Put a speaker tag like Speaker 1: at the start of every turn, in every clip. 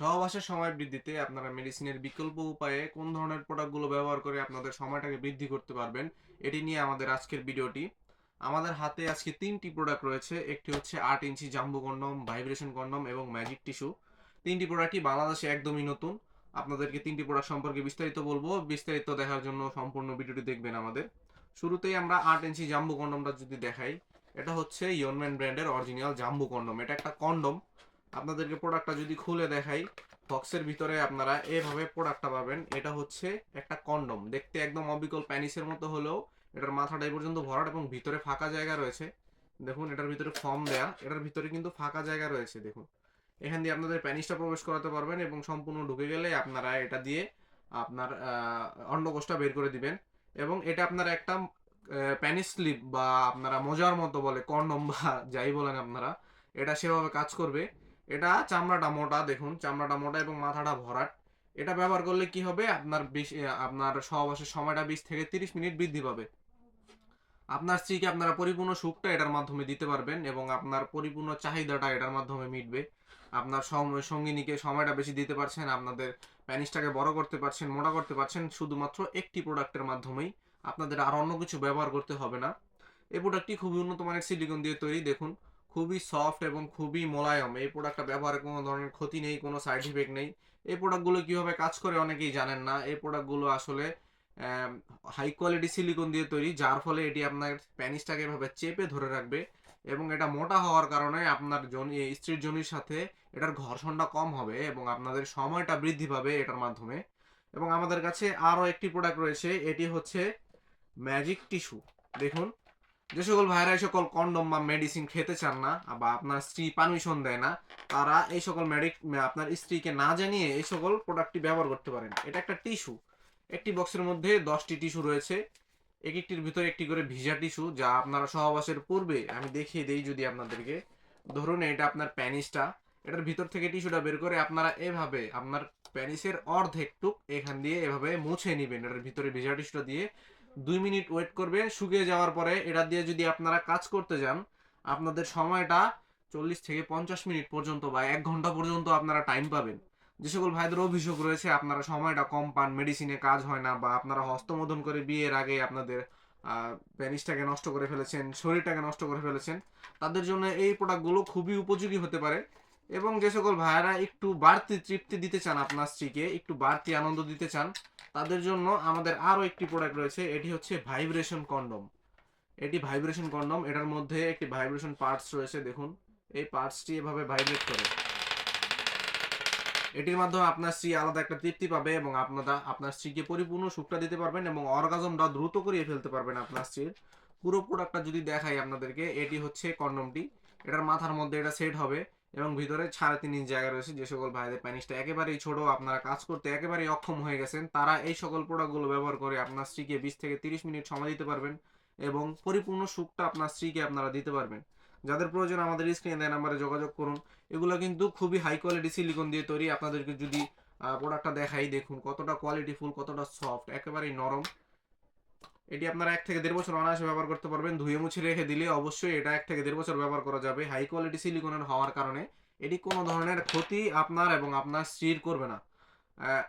Speaker 1: সহবাসের সময় বৃদ্ধিতে আপনারা মেডিসিনের বিকল্প উপায়ে কোন ধরনের প্রোডাক্টগুলো ব্যবহার করে আপনাদের সময়টাকে বৃদ্ধি করতে পারবেন, এটি নিয়ে আমাদের আজকের ভিডিওটি। আমাদের হাতে আজকে 3টি প্রোডাক্ট রয়েছে। একটি হচ্ছে 8 ইঞ্চি জাম্বো কন্ডম, ভাইব্রেশন কন্ডম এবং ম্যাজিক টিস্যু। 3টি প্রোডাক্টই বাংলাদেশে একদমই নতুন। আপনাদেরকে 3টি প্রোডাক্ট সম্পর্কে বিস্তারিত বলবো। বিস্তারিত দেখার জন্য সম্পূর্ণ ভিডিওটি দেখবেন আমাদের। শুরুতেই আমরা 8 ইঞ্চি জাম্বো কন্ডমটা যদি দেখাই, এটা হচ্ছে ইয়নম্যান ব্র্যান্ডের অরিজিনাল জাম্বো কন্ডম। এটা একটা কন্ডম। আপনাদেরকে প্রোডাক্টটা যদি খুলে দেখাই, বক্সের ভিতরে আপনারা এভাবে প্রোডাক্টটা পাবেন। এটা হচ্ছে একটা কন্ডম, দেখতে একদম অবিকল প্যানিসের মতো হলেও এটার মাথাটা এই পর্যন্ত ভরাট এবং ভিতরে ফাঁকা জায়গা রয়েছে। দেখুন, এটার ভিতরে ফর্ম দেয়া, এটার ভিতরে কিন্তু ফাঁকা জায়গা রয়েছে। দেখুন, এখান দিয়ে আপনাদের প্যানিসটা প্রবেশ করাতে পারবেন এবং সম্পূর্ণ ঢুকে গেলে আপনারা এটা দিয়ে আপনার অন্ডকোষটা বের করে দিবেন। এবং এটা আপনারা একটা প্যানিস স্লিপ বা আপনারা মজার মতো বলে কন্ডম বা যাই বলেন আপনারা, এটা সেভাবে কাজ করবে। এটা চামড়াটা মোটা, দেখুন চামড়াটা মোটা এবং মাথাটা ভরাট। এটা ব্যবহার করলে কি হবে, আপনার সহবাসের সময়টা 20 থেকে 30 মিনিট বৃদ্ধি পাবে। আপনার স্ত্রীকে আপনারা পরিপূর্ণ সুখটা এটার মাধ্যমে দিতে পারবেন এবং আপনার পরিপূর্ণ চাহিদাটা এটার মাধ্যমে মিটবে। আপনার সঙ্গিনীকে সময়টা বেশি দিতে পারছেন, আপনাদের প্যানিসটাকে বড় করতে পারছেন, মোটা করতে পারছেন শুধুমাত্র একটি প্রোডাক্টের মাধ্যমেই। আপনাদের আর অন্য কিছু ব্যবহার করতে হবে না। এই প্রোডাক্টটি খুবই উন্নত মানের সিলিকন দিয়ে তৈরি। দেখুন, খুবই সফট এবং খুবই মোলায়েম। এই প্রোডাক্টটা ব্যবহারে কোনো ধরনের ক্ষতি নেই, কোনো সাইড ইফেক্ট নেই। এই প্রোডাক্টগুলো কিভাবে কাজ করে অনেকেই জানেন না। এই প্রোডাক্টগুলো আসলে হাই কোয়ালিটি সিলিকন দিয়ে তৈরি, যার ফলে এটি আপনার প্যানিসটাকে এভাবে চেপে ধরে রাখবে এবং এটা মোটা হওয়ার কারণে আপনার স্ত্রীর যোনির সাথে এটার ঘর্ষণটা কম হবে এবং আপনাদের সময়টা বৃদ্ধি পাবে এটার মাধ্যমে। এবং আমাদের কাছে আরও একটি প্রোডাক্ট রয়েছে, এটি হচ্ছে ম্যাজিক টিস্যু। দেখুন, যে সকল ভাইরা এই সকল কন্ডম বা মেডিসিন খেতে চান না বা আপনার স্ত্রী পারমিশন দেয় না, তারা এই সকল আপনার স্ত্রীকে না জানিয়ে এই সকল প্রোডাক্টটি ব্যবহার করতে পারেন। এটা একটা টিস্যু। একটি বক্সের মধ্যে 10টি টিস্যু রয়েছে। এক একটির ভিতরে একটি করে ভিজা টিস্যু, যা আপনারা সহবাসের পূর্বে আমি দেখিয়ে দেই যদি আপনাদেরকে। ধরুন এটা আপনার প্যানিসটা, এটার ভিতর থেকে টিস্যুটা বের করে আপনারা এভাবে আপনার প্যানিসের অর্ধেকটুক এখান দিয়ে এভাবে মুছে নেবেন। এটার ভিতরে ভিজা টিস্যুটা দিয়ে 2 মিনিট ওয়েট করবে। শুকিয়ে যাওয়ার পরে এটা দিয়ে যদি আপনারা কাজ করতে যান, আপনাদের সময়টা 40 থেকে 50 মিনিট পর্যন্ত বা 1 ঘন্টা পর্যন্ত আপনারা টাইম পাবেন। যে সকল ভাইদের অভিযোগ রয়েছে আপনারা সময়টা কম পান, মেডিসিনে কাজ হয় না, বা আপনারা হস্তমোদন করে বিয়ের আগে আপনাদের প্যানিসটাকে নষ্ট করে ফেলেছেন, শরীরটাকে নষ্ট করে ফেলেছেন, তাদের জন্য এই প্রোডাক্টগুলো খুবই উপযোগী হতে পারে। এবং যে সকল ভাইয়েরা একটু বাড়তি তৃপ্তি দিতে চান, আপনার স্ত্রীকে একটু বাড়তি আনন্দ দিতে চান, তাদের জন্য আমাদের আরও একটি প্রোডাক্ট রয়েছে। এটি হচ্ছে ভাইব্রেশন কন্ডম। এটি ভাইব্রেশন কন্ডম, এটার মধ্যে একটি ভাইব্রেশন পার্টস রয়েছে। দেখুন, এই পার্টসটি এভাবে ভাইব্রেট করে। এটির মাধ্যমে আপনার স্ত্রী আলাদা একটা তৃপ্তি পাবে এবং আপনার স্ত্রীকে পরিপূর্ণ সুখটা দিতে পারবেন এবং অর্গাজমটা দ্রুত করিয়ে ফেলতে পারবেন আপনার স্ত্রীর। পুরো প্রোডাক্টটা যদি দেখাই আপনাদেরকে, এটি হচ্ছে কন্ডমটি। এটার মাথার মধ্যে এটা সেট হবে এবং ভিতরে 3.5 ইঞ্চ জায়গা রয়েছে। যে সকল ভাইদের প্যানিসটা একেবারেই ছোট, আপনারা কাজ করতে একেবারেই অক্ষম হয়ে গেছেন, তারা এই সকল প্রোডাক্টগুলো ব্যবহার করে আপনার স্ত্রীকে 20 থেকে 30 মিনিট সময় দিতে পারবেন এবং পরিপূর্ণ সুখটা আপনার স্ত্রীকে আপনারা দিতে পারবেন। যাদের প্রয়োজন আমাদের স্ক্রিনে দেওয়া নাম্বারে যোগাযোগ করুন। এগুলো কিন্তু খুবই হাই কোয়ালিটি সিলিকন দিয়ে তৈরি। আপনাদেরকে যদি প্রোডাক্টটা দেখাই, দেখুন কতটা কোয়ালিটিফুল, কতটা সফট, একেবারেই নরম। এটি আপনারা 1 থেকে 1.5 বছর অনায়াসে ব্যবহার করতে পারবেন। ধুয়ে মুছে রেখে দিলে অবশ্যই এটা 1 থেকে 1.5 বছর ব্যবহার করা যাবে। হাই কোয়ালিটি সিলিকনের হওয়ার কারণে এটি কোনো ধরনের ক্ষতি আপনার এবং আপনার স্ত্রীর করবে না।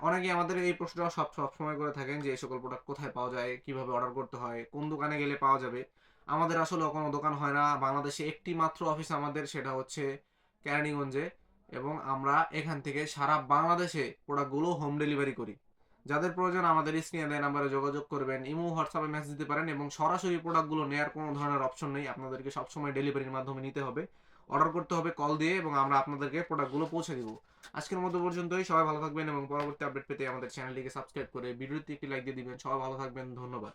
Speaker 1: অনেকেই আমাদের এই প্রশ্নটা সবসময় করে থাকেন যে এই সকল প্রোডাক্ট কোথায় পাওয়া যায়, কিভাবে অর্ডার করতে হয়, কোন দোকানে গেলে পাওয়া যাবে। আমাদের আসলে কোনো দোকান হয় না। বাংলাদেশে একটি মাত্র অফিস আমাদের, সেটা হচ্ছে কেরানীগঞ্জে। এবং আমরা এখান থেকে সারা বাংলাদেশে প্রোডাক্টগুলো হোম ডেলিভারি করি। যাদের প্রয়োজন আমাদের স্ক্রিনে দেওয়া নাম্বারে যোগাযোগ করবেন। ইমো, হোয়াটসঅ্যাপে মেসেজ দিতে পারেন এবং সরাসরি প্রোডাক্টগুলো নেওয়ার কোনো ধরনের অপশন নেই। আপনাদেরকে সবসময় ডেলিভারির মাধ্যমে নিতে হবে, অর্ডার করতে হবে কল দিয়ে এবং আমরা আপনাদেরকে প্রোডাক্টগুলো পৌঁছে দিব। আজকের মতো পর্যন্তই। সবাই ভালো থাকবেন এবং পরবর্তী আপডেট পেতে আমাদের চ্যানেলটিকে সাবস্ক্রাইব করে ভিডিওতে একটি লাইক দিয়ে দিবেন। সবাই ভালো থাকবেন, ধন্যবাদ।